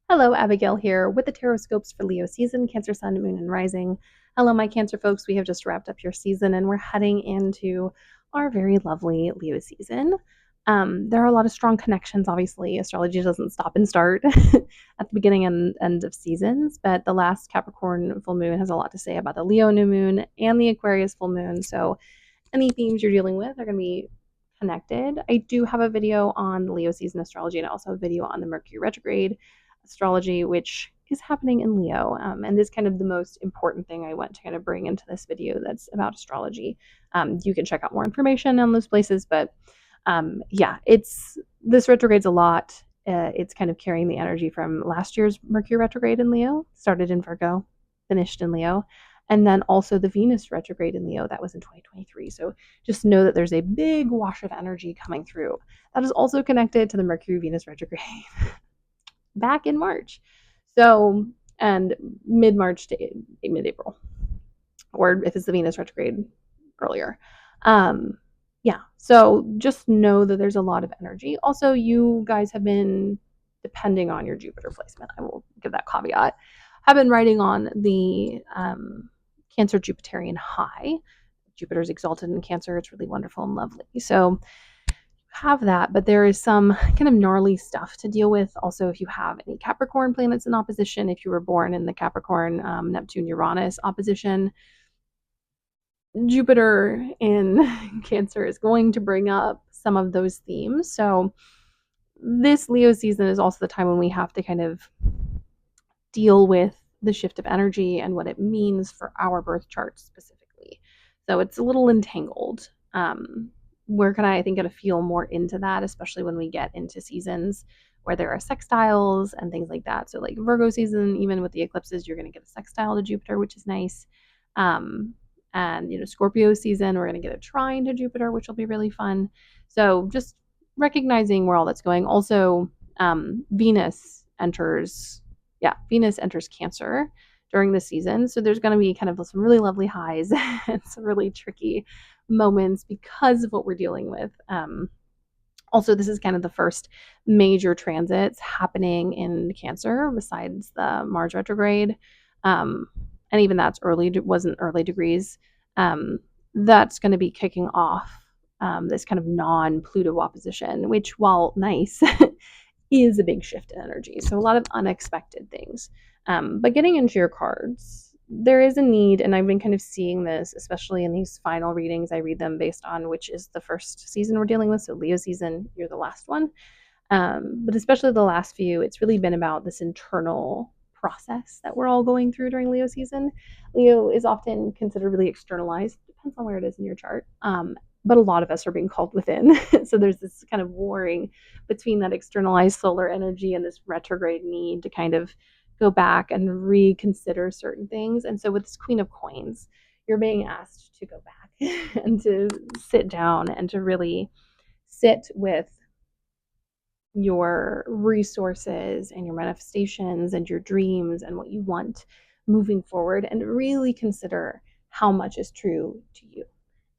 Hello, Abigail here with the Tarotscopes for Leo season, Cancer, Sun, Moon, and Rising. Hello, my Cancer folks. We have just wrapped up your season and we're heading into our very lovely Leo season. There are a lot of strong connections, obviously. Astrology doesn't stop and start at the beginning and end of seasons, but the last Capricorn full moon has a lot to say about the Leo new moon and the Aquarius full moon. So, any themes you're dealing with are going to be connected. I do have a video on the Leo season astrology and also a video on the Mercury retrograde astrology, which is happening in Leo, and is kind of the most important thing I want to kind of bring into this video that's about astrology. You can check out more information on those places, but yeah, it's this retrograde's a lot. It's kind of carrying the energy from last year's Mercury retrograde in Leo, started in Virgo, finished in Leo, and then also the Venus retrograde in Leo that was in 2023. So just know that there's a big wash of energy coming through. That is also connected to the Mercury Venus retrograde back in March. So, and mid March to mid April, or if it's the Venus retrograde earlier. Yeah, so just know that there's a lot of energy. Also, you guys have been, depending on your Jupiter placement, I will give that caveat, have been riding on the Cancer Jupiterian high. Jupiter's exalted in Cancer. It's really wonderful and lovely. So have that, but there is some kind of gnarly stuff to deal with. Also, if you have any Capricorn planets in opposition, if you were born in the Capricorn, Neptune, Uranus opposition, Jupiter in Cancer is going to bring up some of those themes. So this Leo season is also the time when we have to kind of deal with the shift of energy and what it means for our birth chart specifically. So it's a little entangled. We're I think, going to feel more into that, especially when we get into seasons where there are sextiles and things like that. So like Virgo season, even with the eclipses, you're going to get a sextile to Jupiter, which is nice. And Scorpio season, we're going to get a trine to Jupiter, which will be really fun. So just recognizing where all that's going. Also, Venus enters Cancer during the season. So there's going to be kind of some really lovely highs and some really tricky moments because of what we're dealing with. Also, this is kind of the first major transits happening in Cancer besides the Mars retrograde. And even that's wasn't early degrees. That's going to be kicking off this kind of non-Pluto opposition, which, while nice, is a big shift in energy. So a lot of unexpected things. But getting into your cards, there is a need, and I've been kind of seeing this, especially in these final readings. I read them based on which is the first season we're dealing with. So Leo season, you're the last one. But especially the last few, it's really been about this internal process that we're all going through during Leo season. Leo is often considered really externalized, depends on where it is in your chart. But a lot of us are being called within. So there's this kind of warring between that externalized solar energy and this retrograde need to kind of go back and reconsider certain things. And so with this Queen of Coins, you're being asked to go back and to sit down and to really sit with your resources and your manifestations and your dreams and what you want moving forward, and really consider how much is true to you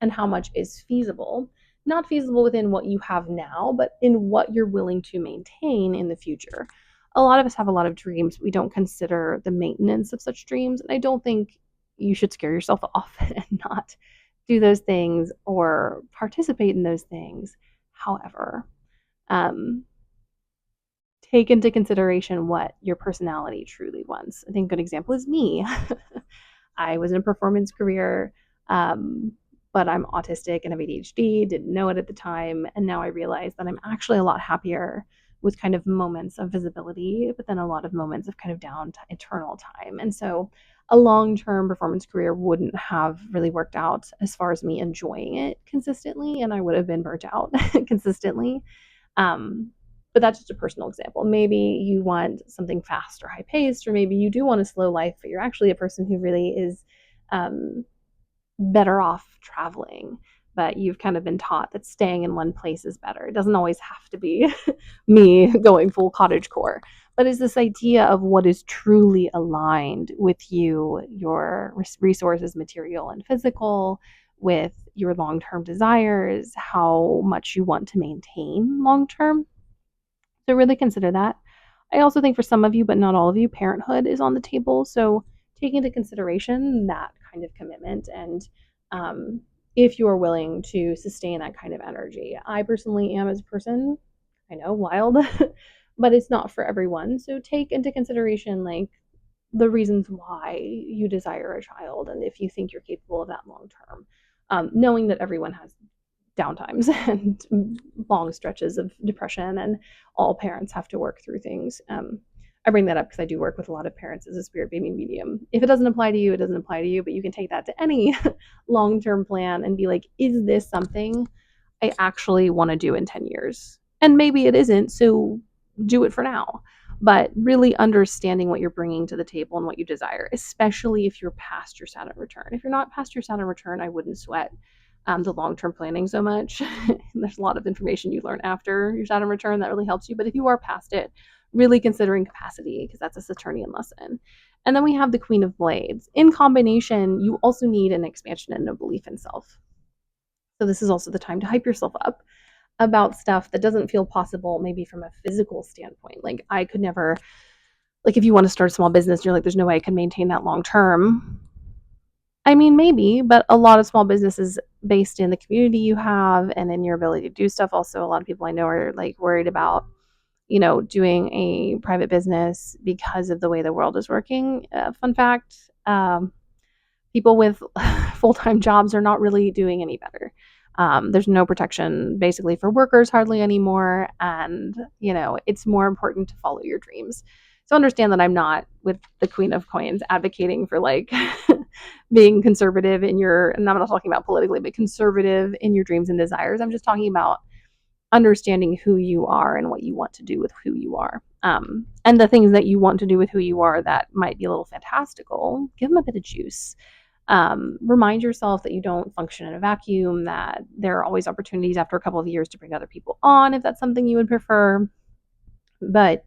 and how much is feasible. Not feasible within what you have now, but in what you're willing to maintain in the future. A lot of us have a lot of dreams. We don't consider the maintenance of such dreams, and I don't think you should scare yourself off and not do those things or participate in those things. However, take into consideration what your personality truly wants. I think a good example is me. I was in a performance career, but I'm autistic and have ADHD, didn't know it at the time, and now I realize that I'm actually a lot happier with kind of moments of visibility, but then a lot of moments of kind of down internal time. And so a long-term performance career wouldn't have really worked out as far as me enjoying it consistently, and I would have been burnt out consistently. But that's just a personal example. Maybe you want something fast or high paced, or maybe you do want a slow life, but you're actually a person who really is better off traveling. But you've kind of been taught that staying in one place is better. It doesn't always have to be me going full cottagecore, but it's this idea of what is truly aligned with you, your resources, material and physical, with your long-term desires, how much you want to maintain long-term. So really consider that. I also think for some of you, but not all of you, parenthood is on the table. So take into consideration that kind of commitment and um, if you are willing to sustain that kind of energy. I personally am as a person, I know, wild, but it's not for everyone. So take into consideration like the reasons why you desire a child and if you think you're capable of that long term. Knowing that everyone has downtimes and long stretches of depression, and all parents have to work through things. I bring that up because I do work with a lot of parents as a spirit baby medium. If it doesn't apply to you, it doesn't apply to you, but you can take that to any long term plan and be like, is this something I actually want to do in 10 years? And maybe it isn't, so do it for now. But really understanding what you're bringing to the table and what you desire, especially if you're past your Saturn return. If you're not past your Saturn return, I wouldn't sweat the long-term planning so much. There's a lot of information you learn after your Saturn return that really helps you. But if you are past it, really considering capacity, because that's a Saturnian lesson. And then we have the Queen of Blades. In combination, you also need an expansion and a belief in self. So this is also the time to hype yourself up about stuff that doesn't feel possible, maybe from a physical standpoint. Like I could never, like if you want to start a small business, you're like, there's no way I can maintain that long term. I mean, maybe, but a lot of small businesses based in the community you have and in your ability to do stuff. Also, a lot of people I know are like worried about, doing a private business because of the way the world is working. Fun fact, people with full-time jobs are not really doing any better. There's no protection basically for workers hardly anymore, and it's more important to follow your dreams. So understand that I'm not, with the Queen of Coins, advocating for like being conservative in your, and I'm not talking about politically, but conservative in your dreams and desires. I'm just talking about understanding who you are and what you want to do with who you are. And the things that you want to do with who you are that might be a little fantastical, give them a bit of juice. Remind yourself that you don't function in a vacuum, that there are always opportunities after a couple of years to bring other people on if that's something you would prefer. But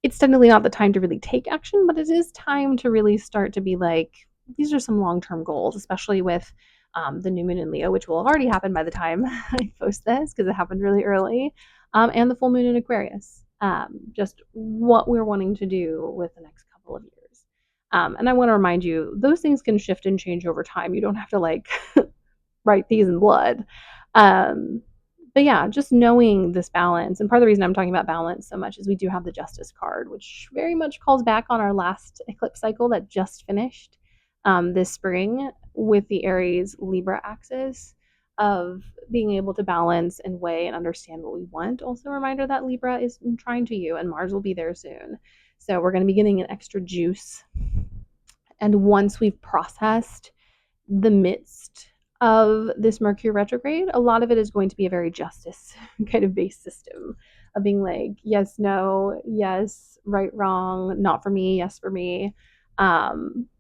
it's technically not the time to really take action, but it is time to really start to be like, these are some long term goals, especially with the new moon in Leo, which will have already happened by the time I post this because it happened really early, and the full moon in Aquarius. Just what we're wanting to do with the next couple of years. And I want to remind you, those things can shift and change over time. You don't have to like write these in blood. Um, but yeah, just knowing this balance. And part of the reason I'm talking about balance so much is we do have the Justice card, which very much calls back on our last eclipse cycle that just finished this spring with the Aries Libra axis of being able to balance and weigh and understand what we want. Also, a reminder that Libra is trying to you and Mars will be there soon. So we're going to be getting an extra juice. And once we've processed the midst of this Mercury retrograde, a lot of it is going to be a very justice kind of based system of being like, yes, no, yes, right, wrong, not for me, yes, for me.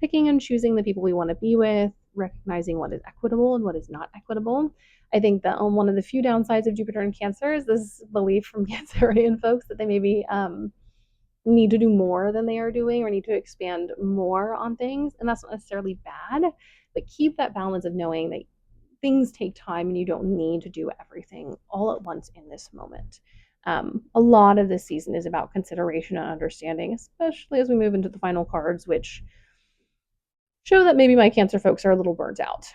Picking and choosing the people we want to be with, recognizing what is equitable and what is not equitable. I think that one of the few downsides of Jupiter and Cancer is this belief from Cancerian folks that they maybe need to do more than they are doing or need to expand more on things. And that's not necessarily bad, but keep that balance of knowing that things take time and you don't need to do everything all at once in this moment. A lot of this season is about consideration and understanding, especially as we move into the final cards, which show that maybe my Cancer folks are a little burnt out.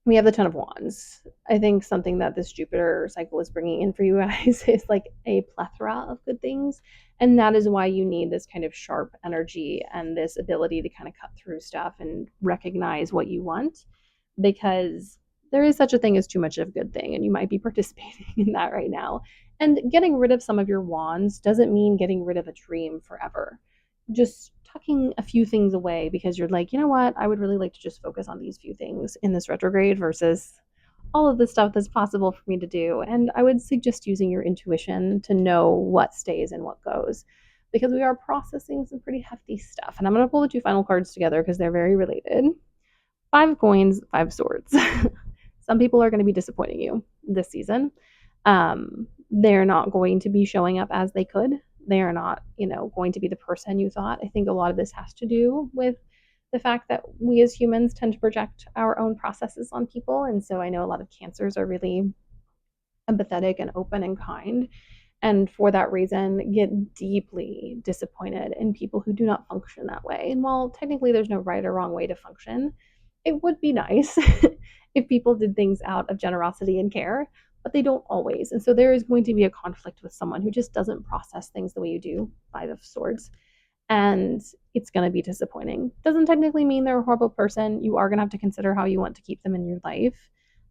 We have the Ten of Wands. I think something that this Jupiter cycle is bringing in for you guys is like a plethora of good things. And that is why you need this kind of sharp energy and this ability to kind of cut through stuff and recognize what you want, because there is such a thing as too much of a good thing. And you might be participating in that right now. And getting rid of some of your wands doesn't mean getting rid of a dream forever. Just tucking a few things away because you're like, you know what, I would really like to just focus on these few things in this retrograde versus all of the stuff that's possible for me to do. And I would suggest using your intuition to know what stays and what goes, because we are processing some pretty hefty stuff. And I'm going to pull the two final cards together because they're very related. Five of Coins, Five of Swords. Some people are going to be disappointing you this season. They're not going to be showing up as they could. They are not, going to be the person you thought. I think a lot of this has to do with the fact that we as humans tend to project our own processes on people. And so I know a lot of Cancers are really empathetic and open and kind. and for that reason get deeply disappointed in people who do not function that way. And while technically there's no right or wrong way to function, it would be nice if people did things out of generosity and care, but they don't always. And so there is going to be a conflict with someone who just doesn't process things the way you do, Five of Swords, and it's going to be disappointing. Doesn't technically mean they're a horrible person. You are going to have to consider how you want to keep them in your life.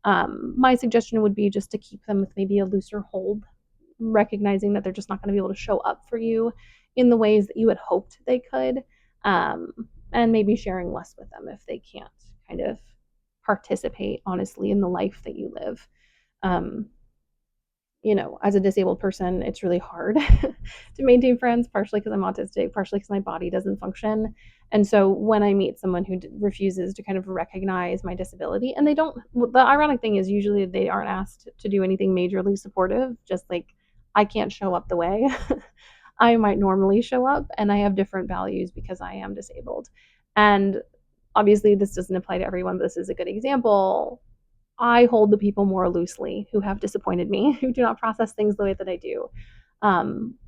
My suggestion would be just to keep them with maybe a looser hold, recognizing that they're just not going to be able to show up for you in the ways that you had hoped they could, um, and maybe sharing less with them if they can't kind of participate honestly in the life that you live. Um, as a disabled person, it's really hard to maintain friends, partially because I'm autistic, partially because my body doesn't function. And so when I meet someone who refuses to kind of recognize my disability, and they don't, the ironic thing is usually they aren't asked to do anything majorly supportive, just like I can't show up the way I might normally show up, and I have different values because I am disabled. And obviously, this doesn't apply to everyone, but this is a good example. I hold the people more loosely who have disappointed me, who do not process things the way that I do.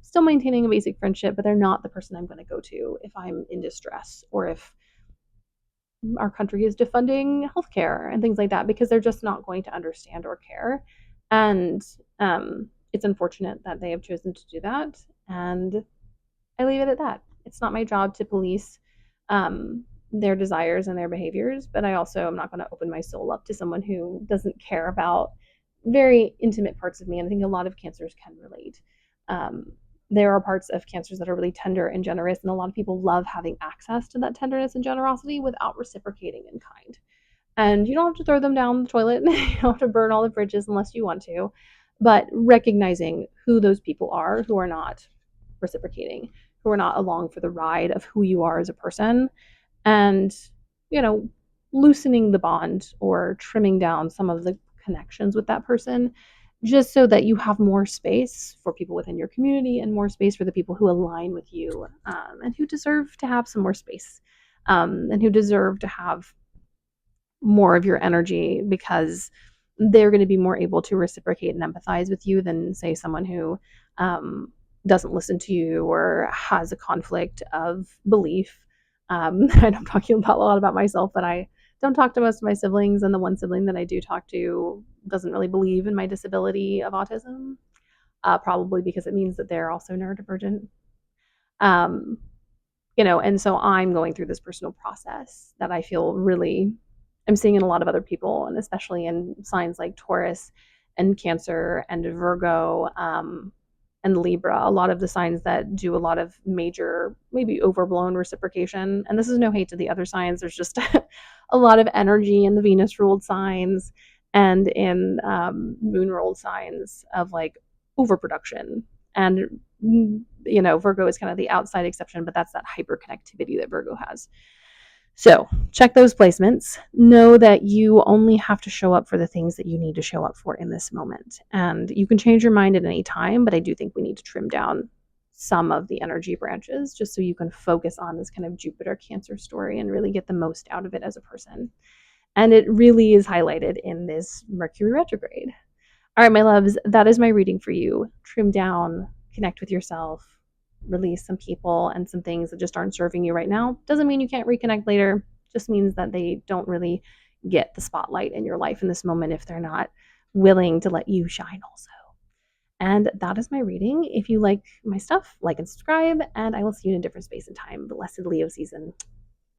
Still maintaining a basic friendship, but they're not the person I'm going to go to if I'm in distress or if our country is defunding healthcare and things like that, because they're just not going to understand or care. And it's unfortunate that they have chosen to do that. And I leave it at that. It's not my job to police their desires and their behaviors, but I also am not going to open my soul up to someone who doesn't care about very intimate parts of me. And I think a lot of cancers can relate. There are parts of cancers that are really tender and generous, and a lot of people love having access to that tenderness and generosity without reciprocating in kind. And you don't have to throw them down the toilet, you don't have to burn all the bridges unless you want to, but recognizing who those people are who are not reciprocating, who are not along for the ride of who you are as a person, and you know loosening the bond or trimming down some of the connections with that person, just so that you have more space for people within your community and more space for the people who align with you, and who deserve to have some more space, and who deserve to have more of your energy, because they're going to be more able to reciprocate and empathize with you than, say, someone who doesn't listen to you or has a conflict of belief. And I'm talking about a lot about myself, but I don't talk to most of my siblings, and the one sibling that I do talk to doesn't really believe in my disability of autism, probably because it means that they're also neurodivergent. Um, and so I'm going through this personal process that I feel really I'm seeing in a lot of other people, and especially in signs like Taurus and Cancer and Virgo, and Libra, a lot of the signs that do a lot of major, maybe overblown reciprocation. And this is no hate to the other signs. There's just a lot of energy in the Venus ruled signs and in moon ruled signs of like overproduction. And Virgo is kind of the outside exception, but that's that hyperconnectivity that Virgo has. So check those placements. Know that you only have to show up for the things that you need to show up for in this moment. And you can change your mind at any time, but I do think we need to trim down some of the energy branches just so you can focus on this kind of Jupiter Cancer story and really get the most out of it as a person. And it really is highlighted in this Mercury retrograde. All right, my loves, that is my reading for you. Trim down, connect with yourself, release some people and some things that just aren't serving you right now. Doesn't mean you can't reconnect later. Just means that they don't really get the spotlight in your life in this moment if they're not willing to let you shine also. And that is my reading. If you like my stuff, like and subscribe, and I will see you in a different space and time. Blessed Leo season.